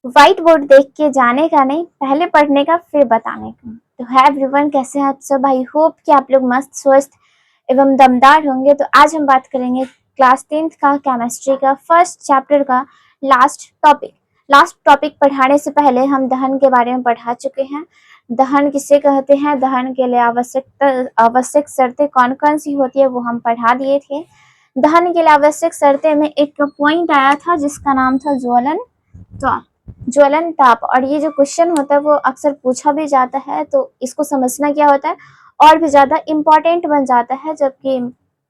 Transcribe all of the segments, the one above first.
White board देख के जाने का नहीं, पहले पढ़ने का फिर बताने का। तो है एवरीवन, कैसे हैं आप सब? आई होप कि आप लोग मस्त स्वस्थ एवं दमदार होंगे। तो आज हम बात करेंगे क्लास 10th का केमिस्ट्री का फर्स्ट चैप्टर का लास्ट टॉपिक पढ़ाने से पहले हम दहन के बारे में पढ़ा चुके हैं। दहन किसे कहते हैं, दहन के लिए आवश्यक शर्तें कौन कौन सी होती है वो हम पढ़ा दिए थे। दहन के लिए आवश्यक शर्तें में एक पॉइंट आया था जिसका नाम था ज्वलन ताप। और ये जो क्वेश्चन होता है वो अक्सर पूछा भी जाता है, तो इसको समझना क्या होता है और भी ज्यादा इम्पोर्टेंट बन जाता है, जबकि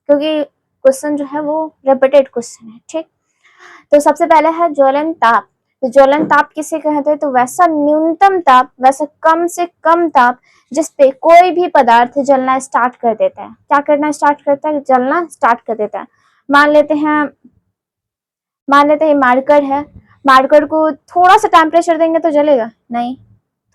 क्योंकि क्वेश्चन जो है वो रिपीटेड क्वेश्चन है। ठीक, तो सबसे पहले है ज्वलन ताप। तो ज्वलन ताप किसे कहते हैं? तो वैसा न्यूनतम ताप, वैसा कम से कम ताप जिसपे कोई भी पदार्थ जलना स्टार्ट कर देता है। क्या करना स्टार्ट करता है? जलना स्टार्ट कर देता है। मान लेते हैं मार्कर है, मार्कर को थोड़ा सा टेम्परेचर देंगे तो जलेगा नहीं,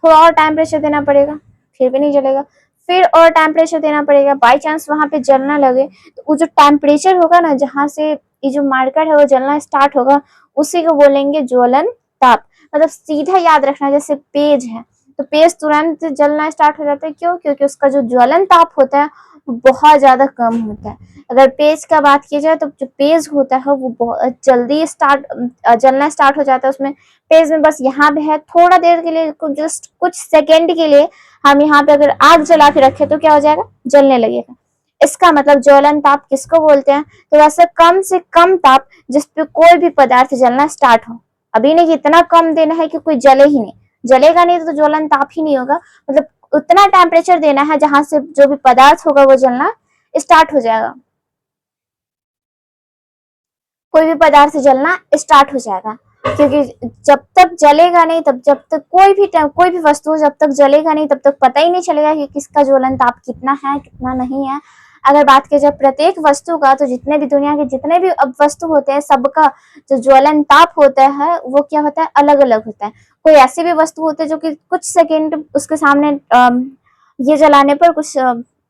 थोड़ा और टेम्परेचर देना पड़ेगा फिर भी नहीं जलेगा, फिर और टेम्परेचर देना पड़ेगा। बाई चांस वहां पे जलना लगे तो वो जो टेम्परेचर होगा ना, जहां से ये जो मार्कर है वो जलना स्टार्ट होगा, उसी को बोलेंगे ज्वलन ताप। मतलब सीधा याद रखना, जैसे पेज है तो पेज तुरंत जलना स्टार्ट हो जाता है। क्यों? क्योंकि उसका जो ज्वलन ताप होता है वो बहुत ज्यादा कम होता है। अगर पेज का बात की जाए तो जो पेज होता है वो बहुत जल्दी जलना स्टार्ट हो जाता है। उसमें पेज में बस यहाँ पे है, थोड़ा देर के लिए, जस्ट कुछ सेकेंड के लिए हम यहाँ पे अगर आग जला के रखे तो क्या हो जाएगा? जलने लगेगा। इसका मतलब ज्वलन ताप किसको बोलते हैं? तो वैसे कम से कम ताप जिसपे कोई भी पदार्थ जलना स्टार्ट हो। अभी नहीं, इतना कम देना है कि कोई जले ही नहीं, जलेगा नहीं तो ज्वलन ताप ही नहीं होगा। मतलब उतना टेम्परेचर देना है जहां से जो भी पदार्थ होगा वो जलना स्टार्ट हो जाएगा, कोई भी पदार्थ जलना स्टार्ट हो जाएगा। क्योंकि जब तक जलेगा नहीं, तब जब तक कोई भी वस्तु जब तक जलेगा नहीं तब तक पता ही नहीं चलेगा कि किसका ज्वलन ताप कितना है कितना नहीं है। अगर बात की जाए प्रत्येक वस्तु का, तो जितने भी दुनिया के जितने भी अब वस्तु होते हैं सबका जो ज्वलन ताप होता है वो क्या होता है? अलग अलग होता है। कोई ऐसी भी वस्तु होती है जो कि कुछ सेकेंड उसके सामने ये जलाने पर, कुछ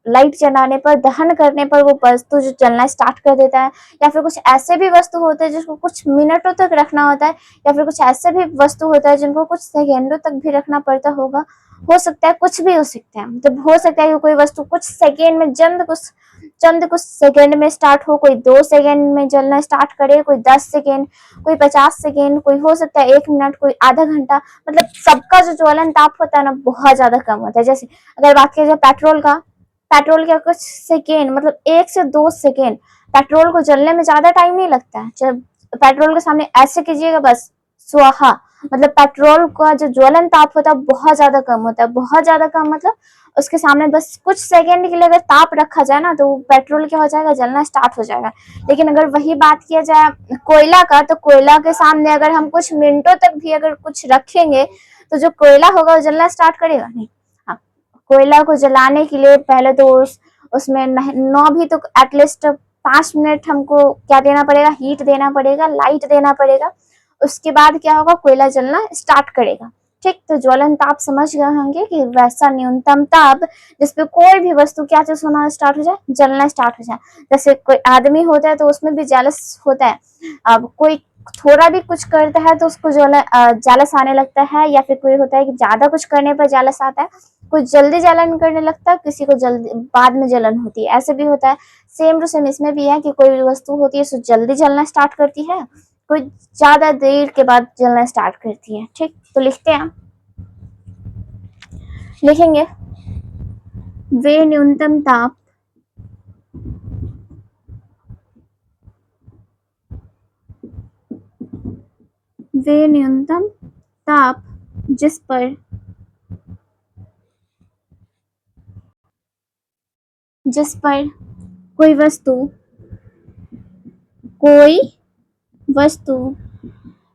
लाइट जलाने पर, दहन करने पर वो वस्तु जो जलना स्टार्ट कर देता है। या फिर कुछ ऐसे भी वस्तु होते हैं जिसको कुछ मिनटों तक रखना होता है, या फिर कुछ ऐसे भी वस्तु होता है जिनको कुछ सेकेंडों तक भी रखना पड़ता होगा। हो सकता है कुछ भी हो सकता है, मतलब हो सकता है कि कोई वस्तु कुछ सेकेंड में चंद कुछ सेकेंड में स्टार्ट हो, कोई 2 सेकेंड में जलना स्टार्ट करे, कोई 10 सेकेंड, कोई 50 सेकेंड, कोई हो सकता है 1 मिनट, कोई आधा घंटा। मतलब सबका जो ज्वलन ताप होता है ना बहुत ज्यादा कम होता है। जैसे अगर बात की जाए पेट्रोल का कुछ सेकेंड, मतलब 1 से 2 सेकेंड, पेट्रोल को जलने में ज्यादा टाइम नहीं लगता है। जब पेट्रोल के सामने ऐसे कीजिएगा बस स्वाहा, मतलब पेट्रोल का जो ज्वलन ताप होता है बहुत ज्यादा कम होता है। बहुत ज्यादा कम मतलब उसके सामने बस कुछ सेकंड के लिए अगर ताप रखा जाए ना तो पेट्रोल क्या हो जाएगा? जलना स्टार्ट हो जाएगा। लेकिन अगर वही बात किया जाए कोयला का, तो कोयला के सामने अगर हम कुछ मिनटों तक भी अगर कुछ रखेंगे तो जो कोयला होगा वो जलना स्टार्ट करेगा नहीं। हाँ, कोयला को जलाने के लिए पहले तो उसमें नौ भी तो एटलीस्ट 5 मिनट हमको क्या देना पड़ेगा? हीट देना पड़ेगा, लाइट देना पड़ेगा। उसके बाद क्या होगा? कोयला जलना स्टार्ट करेगा। ठीक, तो ज्वलन ताप समझ गए होंगे कि वैसा न्यूनतम ताप जिसपे कोई भी वस्तु क्या चीज होना स्टार्ट हो जाए? जलना स्टार्ट हो जाए। जैसे कोई आदमी होता है तो उसमें भी जेलस होता है। अब कोई थोड़ा भी कुछ करता है तो उसको जेलस आने लगता है, या फिर कोई होता है कि ज्यादा कुछ करने पर जेलस आता है। कुछ जल्दी जलन करने लगता है, किसी को जल्दी बाद में जलन होती है, ऐसे भी होता है। सेम टू सेम इसमें भी है कि कोई वस्तु होती है सो जल्दी जलना स्टार्ट करती है, कोई ज्यादा देर के बाद जलना स्टार्ट करती है। ठीक, तो लिखते हैं, लिखेंगे वे न्यूनतम ताप वे न्यूनतम ताप जिस पर कोई वस्तु कोई वस्तु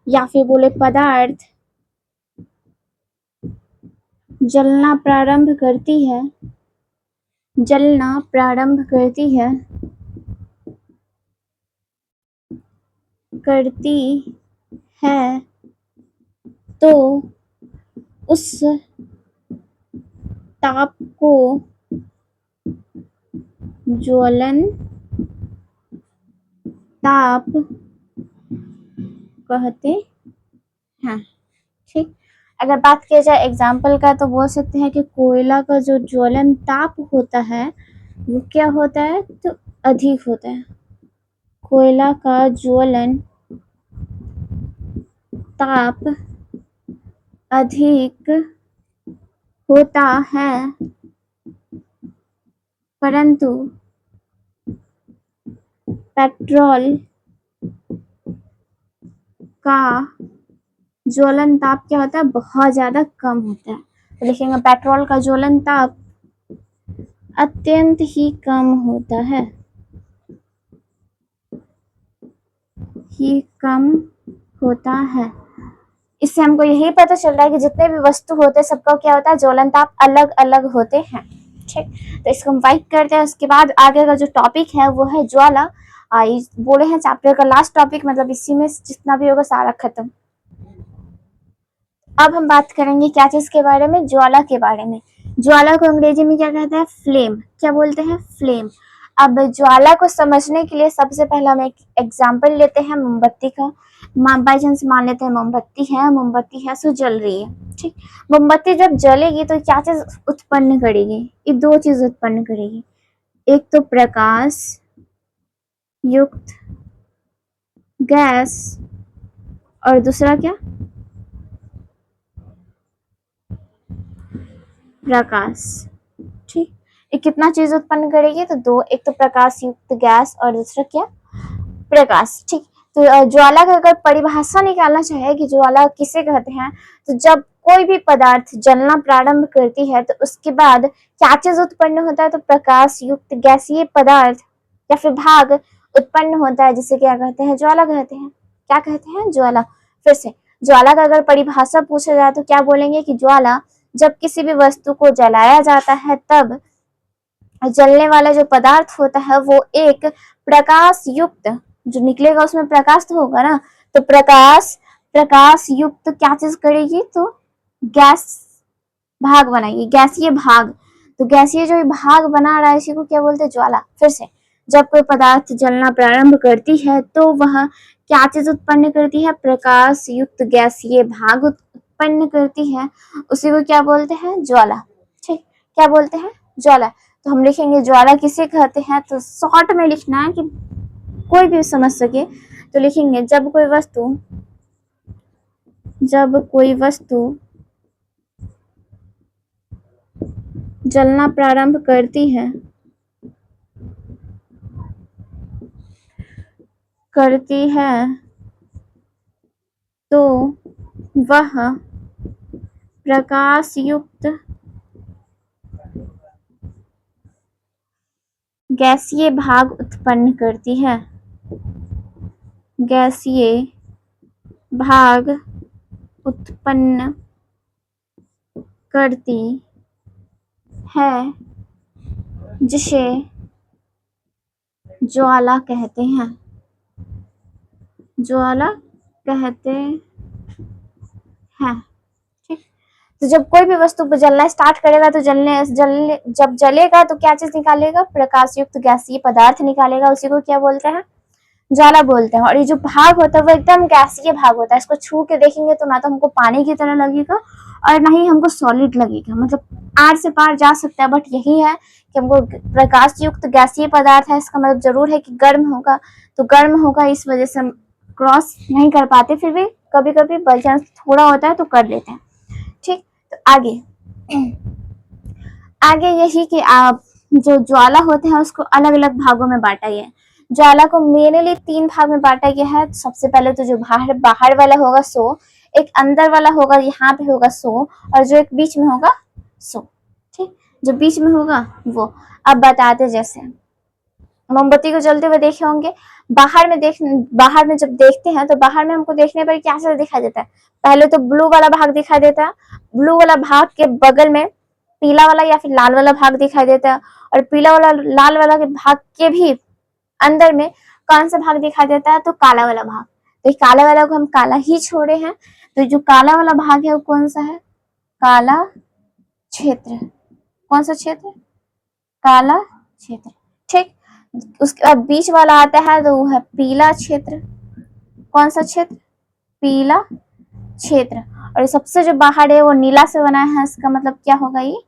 या फिर बोले पदार्थ जलना प्रारंभ करती है करती है तो उस ताप को ज्वलन ताप कहते हैं। ठीक। अगर बात किया जाए एग्जाम्पल का तो बोल सकते हैं कि कोयला का जो ज्वलन ताप होता है वो क्या होता है, तो अधिक होता है। कोयला का ज्वलन ताप अधिक होता है, परंतु पेट्रोल का ज्वलन ताप क्या होता है, बहुत ज्यादा कम होता है। तो लिखेंगे पेट्रोल का ज्वलन ताप अत्यंत ही कम होता है, ही कम होता है। इससे हमको यही पता चल रहा है कि जितने भी वस्तु होते हैं सबका क्या होता है, ज्वलन ताप अलग अलग होते हैं। ठीक, तो इसको हम वाइट करते हैं। उसके बाद आगे का जो टॉपिक है वो है ज्वाला। बोले हैं चैप्टर का लास्ट टॉपिक, मतलब इसी में जितना भी होगा सारा खत्म। अब हम बात करेंगे क्या चीज के बारे में, ज्वाला के बारे में। ज्वाला को अंग्रेजी में क्या कहते हैं, फ्लेम। क्या बोलते हैं, फ्लेम। अब ज्वाला को समझने के लिए सबसे पहले हम एक एग्जाम्पल लेते हैं मोमबत्ती का। बाई चांस मान लेते हैं मोमबत्ती है सो जल रही है। ठीक, मोमबत्ती जब जलेगी तो क्या चीज उत्पन्न करेगी, ये दो चीज उत्पन्न करेगी। एक तो प्रकाश युक्त गैस और दूसरा क्या, प्रकाश। ठीक, ये कितना चीज उत्पन्न करेगी, तो दो, एक तो प्रकाश युक्त गैस और दूसरा क्या, प्रकाश। ठीक, तो ज्वाला का अगर परिभाषा निकालना चाहे कि ज्वाला किसे कहते हैं, तो जब कोई भी पदार्थ जलना प्रारंभ करती है तो उसके बाद क्या चीज उत्पन्न होता है, तो प्रकाश युक्त गैसीय पदार्थ या फिर भाग उत्पन्न होता है, जिसे क्या कहते हैं, ज्वाला कहते हैं। क्या कहते हैं, ज्वाला। फिर से ज्वाला का अगर परिभाषा पूछा जाए तो क्या बोलेंगे कि ज्वाला जब किसी भी वस्तु को जलाया जाता है तब जलने वाला जो पदार्थ होता है वो एक प्रकाश युक्त, जो निकलेगा उसमें प्रकाश तो होगा ना, तो प्रकाश युक्त क्या चीज करेगी, तो गैस भाग बनाएगी, गैसीय भाग। तो गैसीय जो भाग बना रहा है इसी को क्या बोलते हैं, ज्वाला। फिर से जब कोई पदार्थ जलना प्रारंभ करती है तो वह क्या चीज उत्पन्न करती है, प्रकाश युक्त गैसीय भाग उत्पन्न करती है, उसी को क्या बोलते हैं, ज्वाला। ठीक, क्या बोलते हैं, ज्वाला। तो हम लिखेंगे ज्वाला किसे कहते हैं, तो शॉर्ट में लिखना है कि कोई भी समझ सके। तो लिखेंगे जब कोई वस्तु जलना प्रारंभ करती है तो वह प्रकाश युक्त गैसीय भाग उत्पन्न करती है, गैसीय भाग उत्पन्न करती है, जिसे ज्वाला कहते हैं, ज्वाला कहते हैं। ठीक, तो जब कोई भी वस्तु जलना स्टार्ट करेगा तो जब जलेगा तो क्या चीज निकालेगा, प्रकाश युक्त गैसीय पदार्थ निकालेगा, उसी को क्या बोलते हैं, ज्वाला बोलते हैं। और ये जो भाग होता है वो एकदम गैसीय भाग होता है, इसको छू के देखेंगे तो ना तो हमको पानी की तरह लगेगा और ना ही हमको सॉलिड लगेगा, मतलब आर से पार जा सकता है। बट यही है कि हमको प्रकाश युक्त गैसीय पदार्थ है, इसका मतलब जरूर है कि गर्म होगा, तो गर्म होगा इस वजह से हम क्रॉस नहीं कर पाते, फिर भी कभी कभी बाई चांस थोड़ा होता है तो कर लेते हैं। ठीक, तो आगे यही कि आप जो ज्वाला होते हैं उसको अलग अलग भागों में बांटा गया है। ज्वाला को मेनली तीन भाग में बांटा गया है। सबसे पहले तो जो बाहर वाला होगा सो, एक अंदर वाला होगा, यहाँ पे होगा सो, और जो एक बीच में होगा सो। ठीक, जो बीच में होगा वो। अब बताते, जैसे मोमबत्ती को जलते हुए देखे होंगे, बाहर में जब देखते हैं तो बाहर में हमको देखने पर क्या चीज दिखाई देता है, पहले तो ब्लू वाला भाग दिखाई देता है, ब्लू वाला भाग के बगल में पीला वाला या फिर लाल वाला भाग दिखाई देता है, और पीला वाला लाल वाला के भाग के भी अंदर में कौन सा भाग दिखाई देता है, तो काला वाला भाग। तो काला वाला को हम काला ही छोड़े हैं, तो जो काला वाला भाग है वो कौन सा है, काला क्षेत्र। कौन सा क्षेत्र, काला क्षेत्र। ठीक, उसके बाद बीच वाला आता है तो वो है पीला क्षेत्र। कौन सा क्षेत्र, पीला क्षेत्र। और सबसे जो बाहर है वो नीला से बना है, इसका मतलब क्या होगा, ये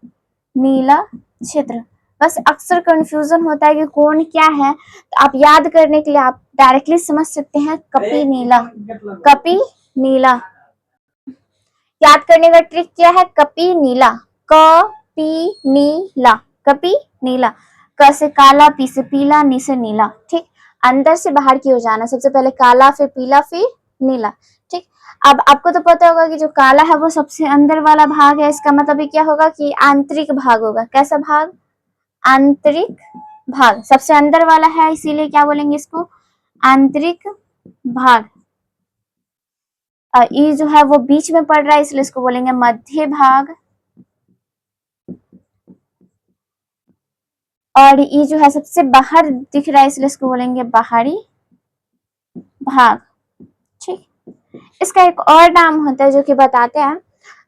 नीला क्षेत्र। बस अक्सर कंफ्यूजन होता है कि कौन क्या है, तो आप याद करने के लिए आप डायरेक्टली समझ सकते हैं कपी नीला, कपी नीला। याद करने का ट्रिक क्या है, कपी नीला, कपी नीला, कपी नीला। क से काला, पी से पीला, नी से नीला। ठीक, अंदर से बाहर की ओर जाना, सबसे पहले काला, फिर पीला, फिर नीला। ठीक, अब आपको तो पता होगा कि जो काला है वो सबसे अंदर वाला भाग है, इसका मतलब ये क्या होगा कि आंतरिक भाग होगा। कैसा भाग, आंतरिक भाग, सबसे अंदर वाला है इसीलिए क्या बोलेंगे इसको, आंतरिक भाग। ये जो है वो बीच में पड़ रहा है इसलिए इसको बोलेंगे मध्य भाग। और ये जो है सबसे बाहर दिख रहा है इसलिए इसको बोलेंगे बाहरी भाग। ठीक, इसका एक और नाम होता है जो कि बताते हैं,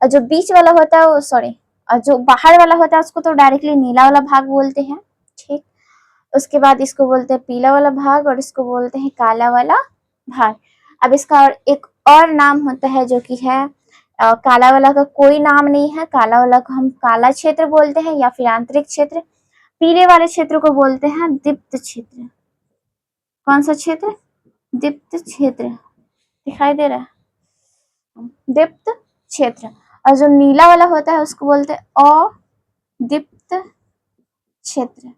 जो बीच वाला होता है वो, सॉरी, जो बाहर वाला होता है उसको तो डायरेक्टली नीला वाला भाग बोलते हैं। ठीक, उसके बाद इसको बोलते हैं पीला वाला भाग और इसको बोलते हैं काला वाला भाग। अब इसका और एक और नाम होता है जो कि है काला वाला का कोई नाम नहीं है, काला वाला को हम काला क्षेत्र बोलते हैं या फिर आंतरिक क्षेत्र। पीले वाले क्षेत्र को बोलते हैं दीप्त क्षेत्र। कौन सा क्षेत्र, दीप्त क्षेत्र, दिखाई दे रहा है, दीप्त क्षेत्र। और जो नीला वाला होता है उसको बोलते हैं अदीप्त क्षेत्र।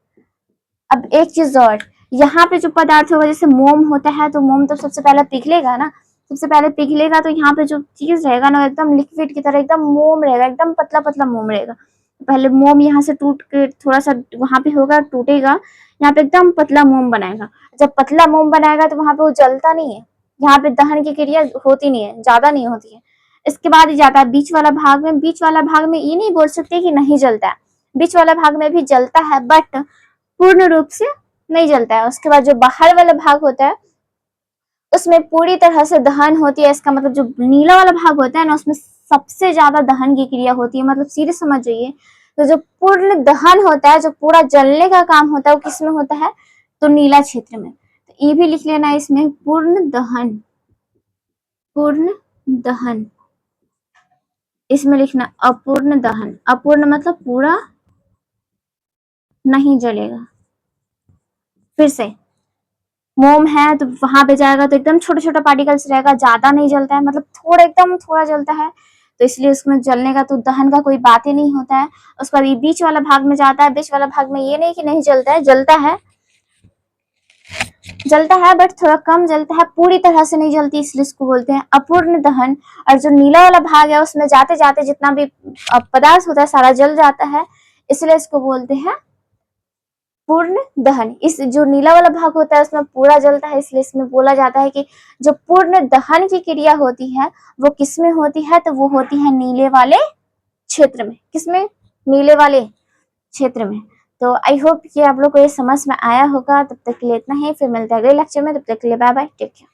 अब एक चीज और, यहाँ पे जो पदार्थ होगा जैसे मोम होता है, तो मोम तो सबसे पहले पिघलेगा ना, सबसे पहले पिघलेगा तो यहाँ पे जो चीज रहेगा ना एकदम लिक्विड की तरह, एकदम मोम रहेगा, एकदम पतला पतला मोम रहेगा। पहले मोम यहाँ से टूट के थोड़ा सा वहां पे होगा, टूटेगा, यहाँ पे एकदम पतला मोम बनाएगा। जब पतला मोम बनाएगा तो वहां पे वो जलता नहीं है, यहाँ पे दहन की क्रिया होती नहीं है, ज्यादा नहीं होती है। इसके बाद ही जाता है बीच वाला भाग में। बीच वाला भाग में ये नहीं बोल सकते कि नहीं जलता है, बीच वाला भाग में भी जलता है बट पूर्ण रूप से नहीं जलता है। उसके बाद जो बाहर वाला भाग होता है उसमें पूरी तरह से दहन होती है। इसका मतलब जो नीला वाला भाग होता है ना उसमें सबसे ज्यादा दहन की क्रिया होती है, मतलब सीधे समझ जाइए। तो जो पूर्ण दहन होता है, जो पूरा जलने का काम होता है वो किसमें होता है, तो नीला क्षेत्र में। तो ये भी लिख लेना इसमें, पूर्ण दहन, पूर्ण दहन। इसमें लिखना अपूर्ण दहन, अपूर्ण मतलब पूरा नहीं जलेगा। फिर से, मोम है तो वहां पे जाएगा तो एकदम छोटा छोटा पार्टिकल्स रहेगा, ज्यादा नहीं जलता है, मतलब थोड़ा एकदम थोड़ा जलता है, तो इसलिए उसमें जलने का तो दहन का कोई बात ही नहीं होता है। उसके बाद ये बीच वाला भाग में जाता है, बीच वाला भाग में ये नहीं कि नहीं जलता है, जलता है, जलता है बट थोड़ा कम जलता है, पूरी तरह से नहीं जलती, इसलिए इसको बोलते हैं अपूर्ण दहन। और जो नीला वाला भाग है उसमें जाते जाते जितना भी पदार्थ होता है सारा जल जाता है, इसलिए इसको बोलते हैं पूर्ण दहन। इस जो नीला वाला भाग होता है उसमें पूरा जलता है, इसलिए इसमें बोला जाता है कि जो पूर्ण दहन की क्रिया होती है वो किसमें होती है, तो वो होती है नीले वाले क्षेत्र में। किसमें, नीले वाले क्षेत्र में। तो आई होप कि आप लोग को ये समझ में आया होगा। तब तक के लिए इतना ही, फिर मिलते हैं अगले लेक्चर में, तब तक के लिए बाय बाय, टेक केयर।